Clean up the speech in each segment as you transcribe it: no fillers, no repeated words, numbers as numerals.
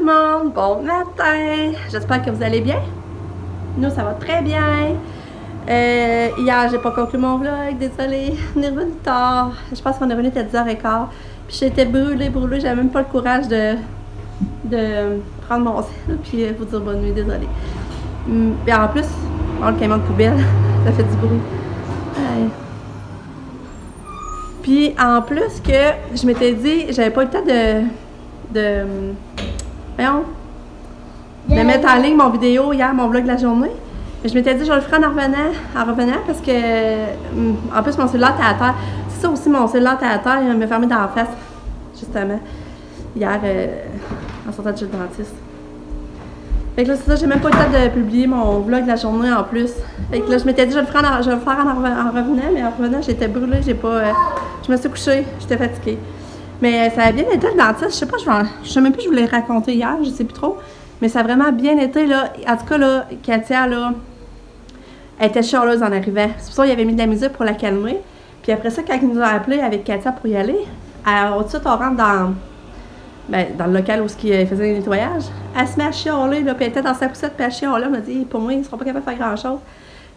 monde, bon matin! J'espère que vous allez bien. Nous, ça va très bien. Hier, j'ai pas conclu mon vlog, désolée. On est revenu tard. Je pense qu'on est revenu à 10h15. Puis j'étais brûlée. J'avais même pas le courage de prendre mon sel puis vous dire bonne nuit, désolée. Et en plus, le camion de poubelle, ça fait du bruit. Ouais. Puis en plus que je m'étais dit, j'avais pas eu le temps de mettre en ligne mon vidéo hier, mon vlog de la journée. Mais je m'étais dit, je le ferai en revenant parce que, en plus, mon cellulaire était à terre. C'est ça aussi, mon cellulaire était à terre, il m'a fermé dans la face, justement, hier, en sortant de chez le dentiste. Fait que là, c'est ça, j'ai même pas eu le temps de publier mon vlog de la journée en plus. Fait que là, je m'étais dit, je vais le faire en revenant, mais en revenant, j'étais brûlée, je me suis couchée, j'étais fatiguée. Mais ça a bien été le dentiste, je sais pas, je sais même plus, je vous l'ai raconté hier, je sais plus trop. Mais ça a vraiment bien été, là. En tout cas, là, Katia, là, elle était chialeuse en arrivant. C'est pour ça qu'il avait mis de la musique pour la calmer. Puis après ça, quand il nous a appelés avec Katia pour y aller, au-dessus, on rentre dans le local où il faisait le nettoyage. Elle se met à chialer, là, puis elle était dans sa poussette, puis elle chialait. On a dit, pour moi, ils ne seront pas capables de faire grand-chose.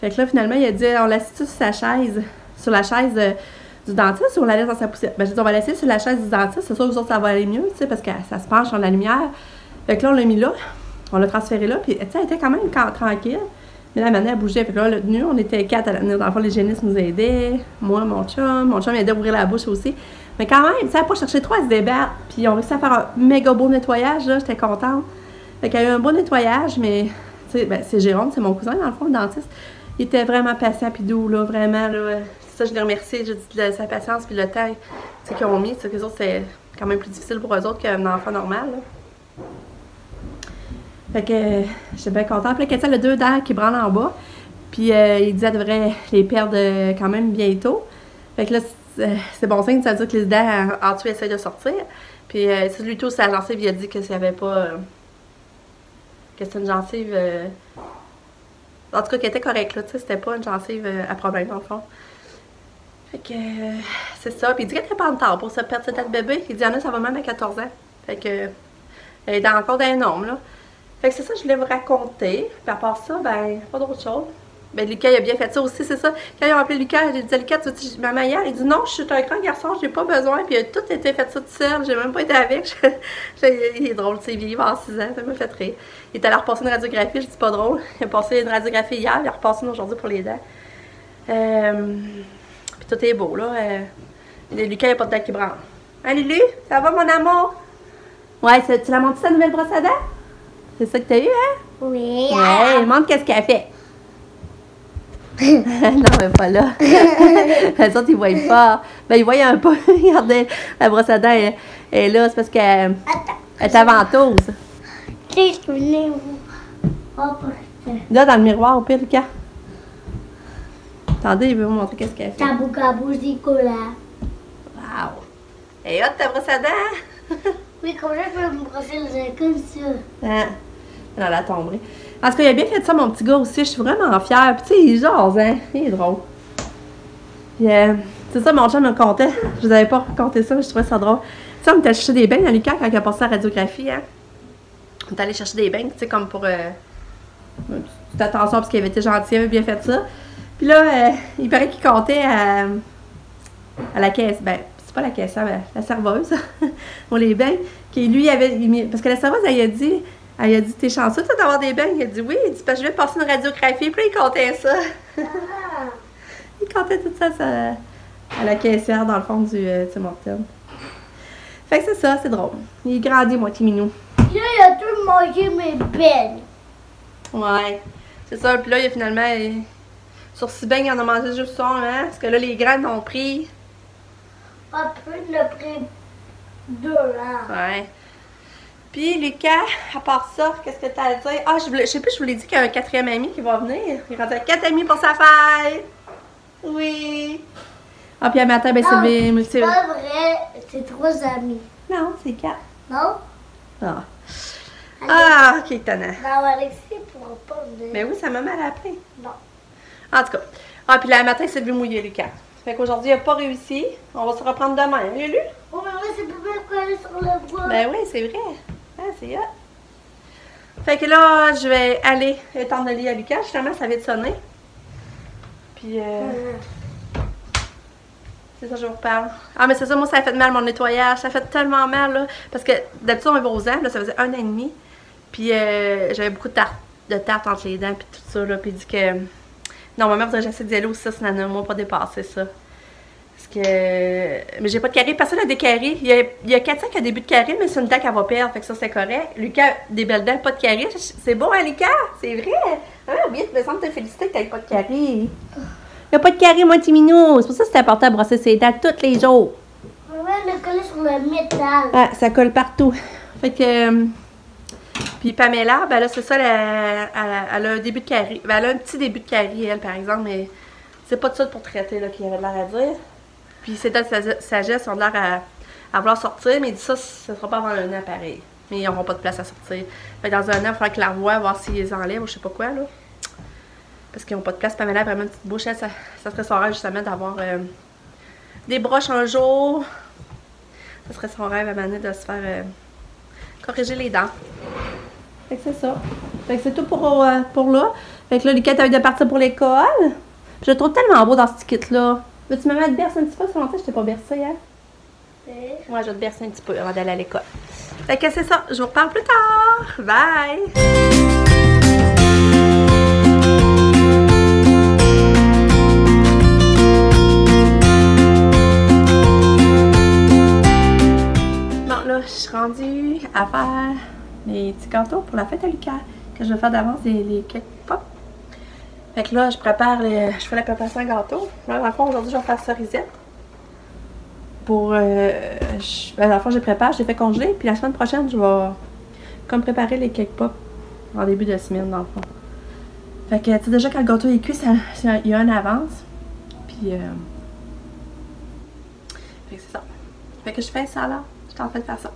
Fait que là, finalement, il a dit, on l'assied sur la chaise du dentiste, ou on la laisse dans sa poussette. Ben, j'ai dit, on va laisser sur la chaise du dentiste, c'est sûr que vous autres, ça va aller mieux, tu sais, parce que ça se penche dans la lumière. Fait que là, on l'a mis là, on l'a transféré là, puis tu sais, elle était quand même tranquille. Mais là, maintenant, elle bougeait. Fait que là, le tenue, on était 4 à la tenir. Dans le fond, l'hygiéniste nous aidait. Moi, mon chum aidait à ouvrir la bouche aussi. Mais quand même, tu sais, elle n'a pas cherché trop à se débattre. Puis on réussi à faire un méga beau nettoyage, là, j'étais contente. Fait qu'il y a eu un beau nettoyage, mais, tu sais, ben, c'est Jérôme, c'est mon cousin, dans le fond, le dentiste. Il était vraiment patient puis doux, là, vraiment, là. Ça, je l'ai remercié, j'ai dit de sa patience puis le temps, qu'ils ont mis. C'est que les autres, c'est quand même plus difficile pour eux autres qu'un enfant normal, là. Fait que j'étais bien contente. Puis là, Katia a 2 dents qui branlent en bas. Puis il disait qu'elle devrait les perdre quand même bientôt. Fait que là, c'est bon signe, ça veut dire que les dents en dessous essayent de sortir. Puis c'est lui tout, sa gencive, il a dit que s'il n'y avait pas. Que c'était une gencive. En tout cas, qu'elle était correcte, là. Tu sais, c'était pas une gencive à problème, dans le fond. Fait que c'est ça. Puis il dit qu'elle était pas en retard pour se perdre cette dent de bébé. Il dit, Anna, ça va même à 14 ans. Fait que. Elle est encore dans un nombre, là. Fait que c'est ça que je voulais vous raconter. Puis à part ça, ben, pas d'autre chose. Ben, Lucas, il a bien fait ça aussi, c'est ça. Quand ils ont appelé Lucas, j'ai dit à Lucas, tu dis, maman hier, il dit non, je suis un grand garçon, j'ai pas besoin. Puis il a tout été fait ça tout seul, j'ai même pas été avec. Il est drôle, tu sais, il vit à 6 ans, ça m'a fait rire. Il est allé repasser une radiographie, je dis pas drôle. Il a passé une radiographie hier, il a repassé une aujourd'hui pour les dents. Puis tout est beau, là. Lucas, il a pas de dents qui branle. Hein, Lulu, ça va, mon amour? Ouais, tu l'as montré sa nouvelle brosse à dents? C'est ça que t'as eu, hein? Oui. Ouais, montre qu'est-ce qu'elle fait. Non, mais pas là. Les autres, ils voient pas. Ben, ils voient un peu. Regardez, la brosse à dents est là. C'est parce qu'elle est aventouse. Là, dans le miroir, au pire, Lucas. Attendez, il veut vous montrer qu'est-ce qu'elle fait. Tabou-cabou, Nicolas. Wow! Et hot, ta brosse à dents? Oui, comment je peux me brosser les dents comme ça? Ah, dans la tomberie. En tout cas, il a bien fait ça, mon petit gars aussi. Je suis vraiment fière. Puis, tu sais, il jase, hein? Il est drôle. Puis, c'est ça, mon chum me contait. Je vous avais pas raconté ça, mais je trouvais ça drôle. Tu sais, on était allé chercher des beignes à Lucas quand il a passé la radiographie, hein? On est allé chercher des beignes, tu sais, comme pour. Toute attention, parce qu'il avait été gentil, il avait bien fait ça. Puis là, il paraît qu'il comptait à la caisse. Ben, c'est pas la caissière, la serveuse, pour les beignes, qui lui avait mis, parce que la serveuse, elle a dit, t'es chanceux, toi, d'avoir des beignes? Il a dit, oui, il dit, parce que je vais passer une radiographie, puis là, il comptait ça. Il comptait tout ça à la caissière, dans le fond du Tim Hortons. Fait que c'est ça, c'est drôle. Il grandit, moi, petit minou. Là, il a tout mangé mes beignes. Ouais, c'est ça, puis là, il a finalement, sur 6 beignes, il en a mangé juste ça, hein, parce que là, les grands ont pris. Un peu de le prix 2 ans. Ouais. Puis, Lucas, à part ça, qu'est-ce que t'as à dire? Ah, je sais plus, je vous l'ai dit qu'il y a un 4e ami qui va venir. Il rentre avec 4 amis pour sa fête. Oui. Ah, puis un matin, ben, c'est... C'est pas vrai, c'est 3 amis. Non, c'est 4. Non? Ah. Ah, ok, étonnant. Non, Alexis pourra pas venir. Mais oui, ça m'a mal appris. Non. En tout cas. Ah, puis le matin, c'est vu mouiller, Lucas. Fait qu'aujourd'hui, il n'a pas réussi. On va se reprendre demain. Lulu? Oh, mais moi, c'est plus belle qu'elle est sur le bois. Ben oui, c'est vrai. Ah, c'est hot. Fait que là, je vais aller étendre le lit à Lucas. Justement, ça vient de sonner. Puis, c'est ça, je vous reparle. Ah, mais c'est ça, moi, ça a fait mal, mon nettoyage. Ça a fait tellement mal, là. Parce que d'habitude, on va aux ans, là, ça faisait 1 an et demi. Puis, j'avais beaucoup de tarte entre les dents, puis tout ça, là. Puis, il dit que. Normalement, vous avez j'essaie d'y aller aussi, ça, ça n'a pas dépassé ça. Parce que. Mais j'ai pas de carie. Personne n'a des caries. Il y a 4 ans qui a des buts de carie, mais c'est une dent qu'elle va perdre. Fait que ça, c'est correct. Lucas, des belles dents, pas de carie. C'est bon, hein, Lucas? C'est vrai? Ah, oui, tu me sens te féliciter que t'aies pas de carie. Il n'y a pas de carie, mon petit minou. C'est pour ça que c'est important de brosser ses dents tous les jours. On va le coller sur le métal. Ah, ça colle partout. Fait que. Puis Pamela, ben là, c'est ça, elle a un début de carie. Ben, elle a un petit début de carie, elle, par exemple, mais c'est pas de ça pour traiter, là, qu'il y avait de l'air à dire. Puis c'est de sagesse, ils ont l'air à vouloir sortir, mais il dit ça, ce sera pas avant un an, pareil. Mais ils n'auront pas de place à sortir. Fait que dans un an, il faudra que la revoie, voir s'ils les enlèvent ou je sais pas quoi, là. Parce qu'ils n'ont pas de place. Pamela a vraiment une petite bouche. Elle, ça serait son rêve, justement, d'avoir des broches un jour. Ça serait son rêve à Manet de se faire corriger les dents. Fait que c'est ça. Fait que c'est tout pour là. Fait que là, Lucas a eu de partir pour l'école. Je le trouve tellement beau dans ce kit-là. Veux-tu me mettre bercer un petit peu? Ça fait longtemps que je t'ai pas bercé, hein? Moi, je vais te bercer un petit peu avant d'aller à l'école. Fait que c'est ça. Je vous reparle plus tard. Bye! Bon, là, je suis rendue à faire les petits gâteaux pour la fête à Lucas. Que je vais faire d'avance les cake pop. Fait que là, je fais la préparation à gâteau. Là, dans le fond, aujourd'hui, je vais faire cerisette. Pour. Dans le fond, je prépare, j'ai fait congeler. Puis la semaine prochaine, je vais comme préparer les cake pop en début de semaine, dans le fond. Fait que, tu sais, déjà, quand le gâteau est cuit, il y a une avance. Puis. Fait que c'est ça. Fait que je fais ça là. Je suis en train de faire ça.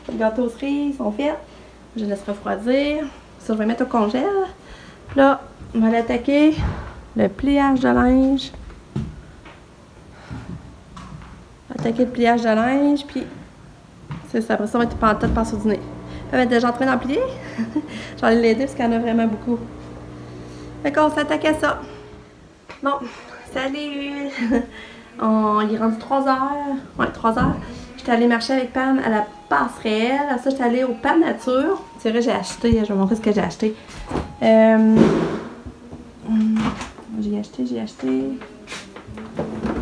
Les gâteaux cerises sont faits. Je les laisse refroidir. Ça, je vais mettre au congèle. Puis là, on va aller attaquer le pliage de linge. Attaquer le pliage de linge, puis c'est ça. Après ça, on va être en tête passe au dîner. Elle va être déjà en train d'en plier. J'en ai l'aider parce qu'il y en a vraiment beaucoup. Fait qu'on s'attaque à ça. Bon, salut! Il est rendu 3 heures. Ouais, 3 heures. J'étais allée marcher avec Pam à la passerelle. Après ça, j'étais allée au Pam Nature. C'est vrai, j'ai acheté. Je vais vous montrer ce que j'ai acheté.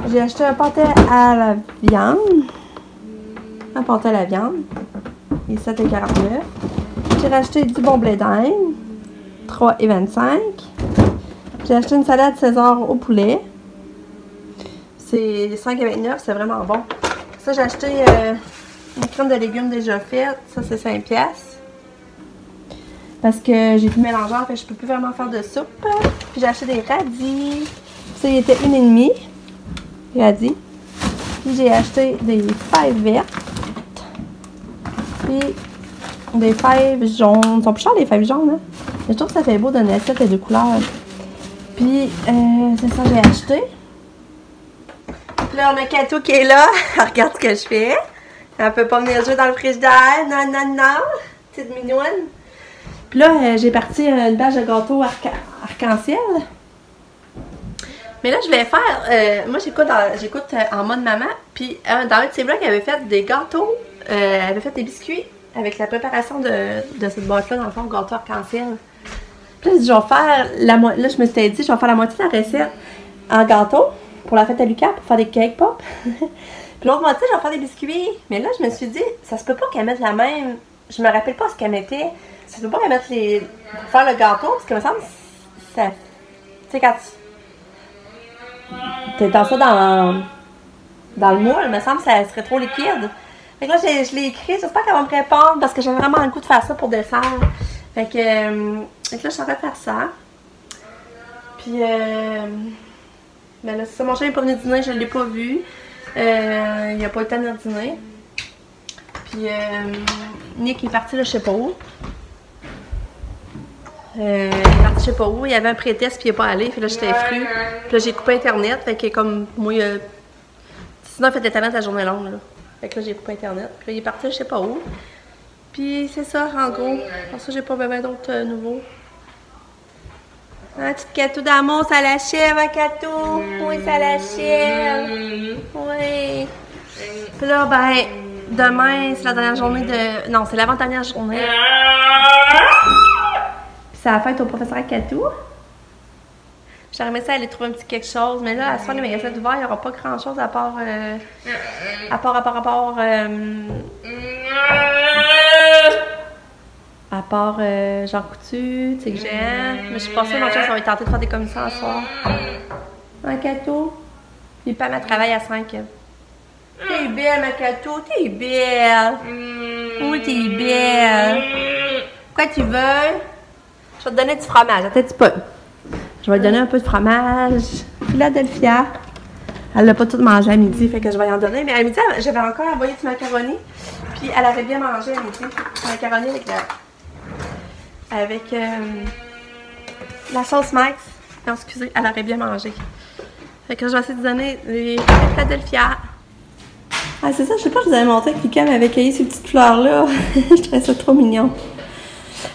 J'ai acheté un pâté à la viande. Un pâté à la viande. Il est 7,49. J'ai racheté du bon blé d'Inde. 3,25. J'ai acheté une salade César au poulet. C'est 5,29. C'est vraiment bon. Ça, j'ai acheté une crème de légumes déjà faite. Ça, c'est 5$. Parce que j'ai plus mélangeur, fait que je peux plus vraiment faire de soupe. Puis j'ai acheté des radis. Ça, il était 1,5 radis. Puis j'ai acheté des fèves vertes. Puis des fèves jaunes. Ils sont plus chers les fèves jaunes, hein? Mais je trouve que ça fait beau d'une assiette et de couleurs. Puis c'est ça que j'ai acheté. Puis là, on a Kato qui est là. Elle regarde ce que je fais. Elle peut pas venir jouer dans le frigidaire. Non, non, non. Petite mignonne. Puis là, j'ai parti une bâche de gâteau arc-en-ciel. Mais là, je vais faire... moi, j'écoute en mode maman. Puis dans un de ses vlogs, elle avait fait des gâteaux. Elle avait fait des biscuits avec la préparation de cette boîte-là, dans le fond, gâteau arc-en-ciel. Puis là, je vais faire là, je me suis dit, je vais faire la moitié de la recette en gâteau pour la fête à Lucas, pour faire des cake pop. Puis l'autre moitié, je vais faire des biscuits. Mais là, je me suis dit, ça se peut pas qu'elle mette la même... Je me rappelle pas ce qu'elle mettait. Ça se peut pas qu'elle mette pour faire le gâteau, parce que me semble ça... Tu sais, quand tu dans ça dans le moule, il me semble que ça serait trop liquide. Fait que là, je l'ai écrit, j'espère qu'elle va me répondre, parce que j'ai vraiment le goût de faire ça pour dessert. Fait que là, je suis en train de faire ça. Puis, Mais là, c'est ça, mon chien n'est pas venu dîner, je ne l'ai pas vu. Il n'a pas eu le temps de venir dîner. Puis Nick est parti là, je sais pas où. Il est parti je sais pas où, il y avait un pré-test puis il n'est pas allé, puis là j'étais fru. Puis là j'ai coupé internet, fait que comme moi, sinon il fait internet la journée longue là. Fait que là j'ai coupé internet, puis là il est parti je sais pas où. Puis c'est ça en gros, pour ça j'ai pas besoin d'autres nouveaux. Un petit catou d'amour, ça l'achève un catou. Oui, ça l'achève. Oui. Puis là, ben, demain, c'est la dernière journée de... Non, c'est l'avant-dernière journée. Puis c'est la fête au professeur Catou. J'aurais aimé ça aller trouver un petit quelque chose, mais là, à ce soir, les magasins d'ouvert, il n'y aura pas grand-chose à part... À part Jean Coutu, tu sais que j'aime. Mais je suis pas sûre, mon chien, ça va être tenté de faire des commissions ce soir. Un cadeau. Puis pas ma travail à 5. T'es belle, ma cadeau, t'es belle. Oui, t'es belle. Quoi tu veux? Je vais te donner du fromage, attends un petit peu. Je vais te donner un peu de fromage. Philadelphia. Elle l'a pas tout mangé à midi, fait que je vais y en donner. Mais à midi, j'avais encore envoyé du macaroni. Puis elle avait bien mangé à midi. Du macaroni avec la sauce Max. Non, excusez, elle aurait bien mangé. Fait que je vais essayer de donner les Philadelphia. Ah, c'est ça, je sais pas, je vous avais montré que Lucas m'avait cueilli ces petites fleurs-là. Je trouvais ça trop mignon.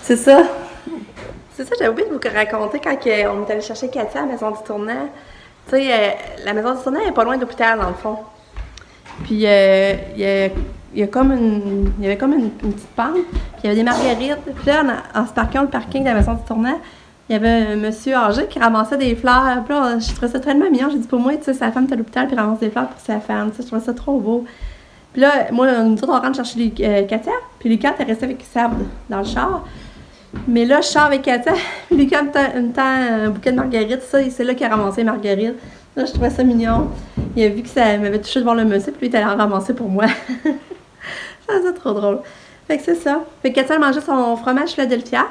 C'est ça. C'est ça, j'avais oublié de vous raconter quand on est allé chercher Katia à la maison du tournant. Tu sais, la maison du tournant est pas loin de l'hôpital, dans le fond. Puis, il y avait comme une petite pente, puis il y avait des marguerites. Puis là, en se parquant le parking de la maison du tournant, il y avait un monsieur âgé qui ramassait des fleurs. Puis là, je trouvais ça tellement mignon. J'ai dit, pour moi, tu sais, sa femme est à l'hôpital, puis ramasse des fleurs pour sa femme. Tu sais, je trouvais ça trop beau. Puis là, moi, nous autres, on rentre chercher Katia, puis Lucas est resté avec Sab dans le char. Mais là, je sors avec Katia, puis Lucas me tend un bouquet de marguerites. Ça, c'est là qu'il a ramassé les marguerites. Là, je trouvais ça mignon. Il a vu que ça m'avait touché devant le monsieur, puis lui, il est allé en ramasser pour moi. Je trouvais ça trop drôle. Fait que c'est ça. Fait que Katia a mangé son fromage Philadelphia.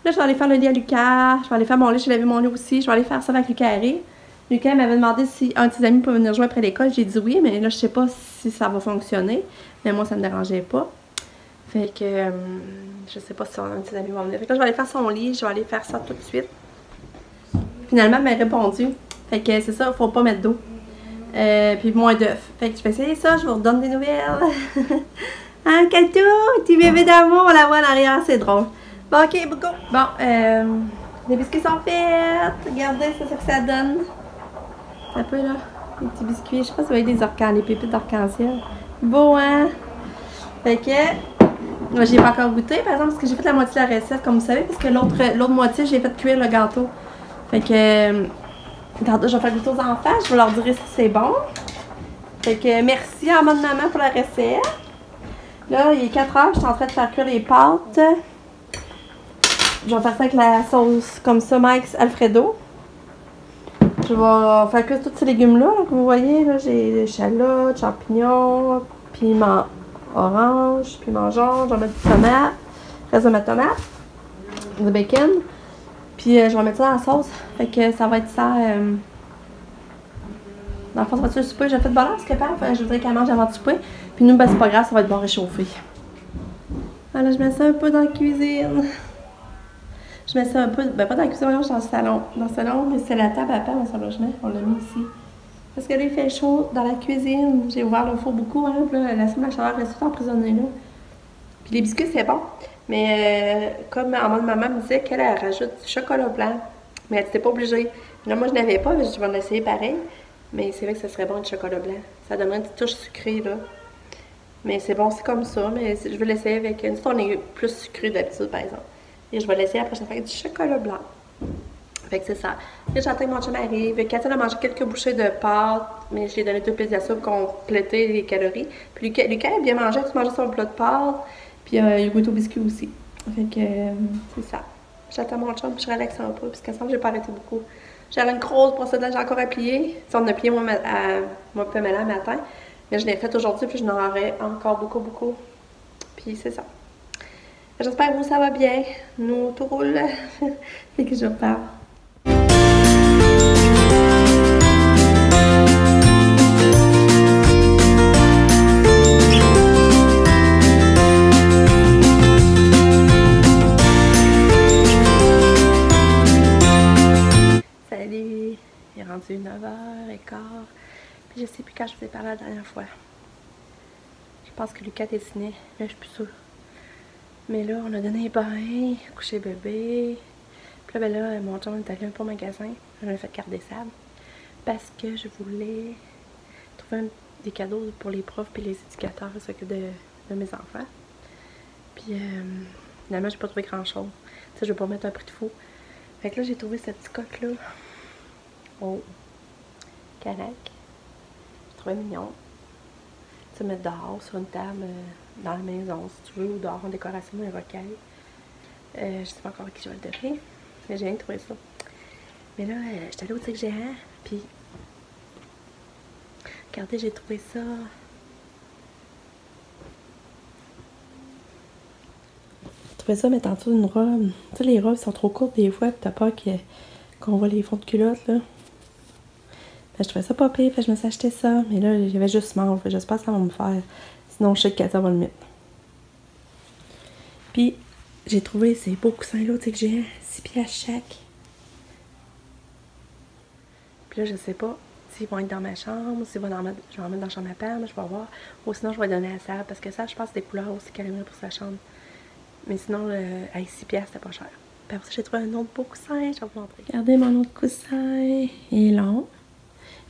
Là, je vais aller faire le lit à Lucas. Je vais aller faire mon lit. Je l'avais mon lit aussi. Je vais aller faire ça avec Lucas Harry. Lucas m'avait demandé si un de ses amis pouvait venir jouer après l'école. J'ai dit oui, mais là, je sais pas si ça va fonctionner. Mais moi, ça me dérangeait pas. Fait que je sais pas si un de ses amis va venir. Fait que là, je vais aller faire son lit. Je vais aller faire ça tout de suite. Finalement, elle m'a répondu. Fait que c'est ça, faut pas mettre d'eau. Puis moins d'œufs. Fait que je vais essayer ça, je vous redonne des nouvelles. Hein, Katou, petit bébé d'amour, on la voit en arrière, c'est drôle. Bon, ok, go! Bon, les biscuits sont faits. Regardez, c'est ça que ça donne. Un peu là, les petits biscuits. Je sais pas si vous voyez des orcans, les pépites d'arc-en-ciel. Beau, hein? Fait que, moi, j'ai pas encore goûté, par exemple, parce que j'ai fait la moitié de la recette, comme vous savez, parce que l'autre moitié, j'ai fait cuire le gâteau. Fait que, tantôt, je vais faire goûter aux enfants, je vais leur dire si c'est bon. Fait que merci en mode maman pour la recette. Là, il est 4 heures, je suis en train de faire cuire les pâtes. Je vais faire ça avec la sauce comme ça, Max Alfredo. Je vais faire cuire tous ces légumes-là, là, que vous voyez. Là, j'ai des échalotes, champignons, piment orange, piment jaune, je vais mettre du tomate, reste de ma tomate, du bacon. Puis je vais mettre ça dans la sauce. Fait que ça va être ça. Dans le fond, ça va être le souper. J'ai fait de balance, que je voudrais qu'elle mange avant de souper. Puis nous, ben, c'est pas grave, ça va être bon réchauffé. Voilà, je mets ça un peu dans la cuisine. Je mets ça un peu, ben pas dans la cuisine, dans le salon. Dans le salon, mais c'est la table à pain dans son logement. On l'a mis ici. Parce que là, il fait chaud dans la cuisine. J'ai ouvert le four beaucoup, hein. Puis là, la chaleur reste tout emprisonnée là. Puis les biscuits, c'est bon. Mais comme en mode maman me disait qu'elle rajoute du chocolat blanc. Mais elle n'était pas obligée. Là, moi, je n'avais pas, mais je vais l'essayer pareil. Mais c'est vrai que ça serait bon du chocolat blanc. Ça donnerait une petite touche sucrée, là. Mais c'est bon, c'est comme ça. Mais je vais l'essayer avec... Nous, on est plus sucré d'habitude, par exemple. Et je vais l'essayer la prochaine fois avec du chocolat blanc. Fait que c'est ça. Là, j'attends que mon chum arrive. Katia a mangé quelques bouchées de pâtes, mais je lui ai donné 2 pièces de soupe pour compléter les calories. Puis Lucas a bien mangé, il a mangé son plat de pâtes. Puis il a goûté au biscuit aussi. Fait que c'est ça. J'attends mon chum, puis je relaxe un peu, parce qu'ensemble, j'ai pas arrêté beaucoup. J'avais une grosse brosse à dents, j'ai encore à plier. Si on a plié moi Pamela le matin. Mais je l'ai faite aujourd'hui, puis je n'en aurai encore beaucoup. Puis c'est ça. J'espère que vous, ça va bien. Nous, tout roule. Fait que je repars. rendu 9h15. Puis je sais plus quand je vous ai parlé la dernière fois. Je pense que Lucas dessinait, mais je suis plus sûre. Mais là, on a donné un bain, couché bébé. Puis là, ben là, mon chum est allé un peu au magasin. J'en ai fait garder sable. Parce que je voulais trouver des cadeaux pour les profs et les éducateurs qui s'occupent de mes enfants. Puis finalement, j'ai pas trouvé grand-chose. Tu sais, je vais pas mettre un prix de fou. Fait que là, j'ai trouvé cette petite coque-là. Oh, canac. J'ai trouvé mignon. Tu sais, mettre dehors sur une table dans la maison, si tu veux, ou dehors en décoration d'un recueil. Je sais pas encore à qui je vais le donner, mais j'ai rien trouvé ça. Mais là, j'étais allée au Tigre Géant, puis regardez, j'ai trouvé ça. J'ai trouvé ça mettre en dessous d'une robe. Tu sais, les robes sont trop courtes des fois, puis t'as peur qu'on voit les fonds de culotte, là. Je trouvais ça pas pire, fait que je me suis acheté ça. Mais là, j'avais juste mort. J'espère que ça va me faire. Sinon, je sais que Kata va le mettre. Puis, j'ai trouvé ces beaux coussins là, tu sais, que j'ai 6 piastres chaque. Puis là, je sais pas s'ils vont être dans ma chambre, s'ils vont je vais en mettre dans la chambre à Pam, je vais voir. Ou sinon, je vais donner à Sab, parce que ça, je pense que c'est des couleurs aussi qu'elle aimerait pour sa chambre. Mais sinon, avec 6 piastres, c'était pas cher. Puis après ça, j'ai trouvé un autre beau coussin, je vais vous montrer. Regardez mon autre coussin. Il est long.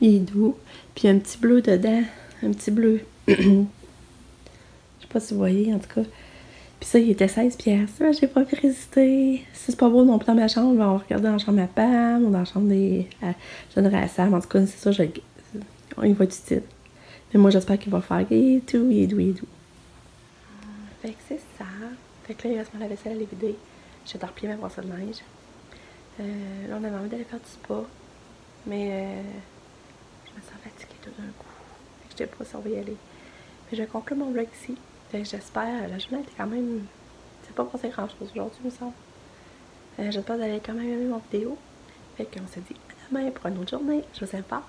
Il est doux. Puis un petit bleu dedans. Un petit bleu. Je sais pas si vous voyez, en tout cas. Puis ça, il était 16 piastres. J'ai pas pu résister. Si c'est pas beau non plus dans ma chambre, on va regarder dans la chambre à Pam ou dans la chambre des... je donnerai à Sam. En tout cas, c'est ça, il va être utile. Mais moi, j'espère qu'il va faire. Il est doux, il est doux, il est doux. Fait que c'est ça. Fait que là, il reste ma vaisselle à les vider. J'ai replié ma brosse de neige. Là, on avait envie d'aller faire du spa. Mais... je me sens fatiguée tout d'un coup. Je sais pas si on va y aller. Mais je conclue mon vlog ici. J'espère. La journée était quand même. C'est pas passé grand chose aujourd'hui, il me semble. J'espère que vous avez quand même aimé mon vidéo. Fait qu'on se dit à demain pour une autre journée. Je vous aime fort.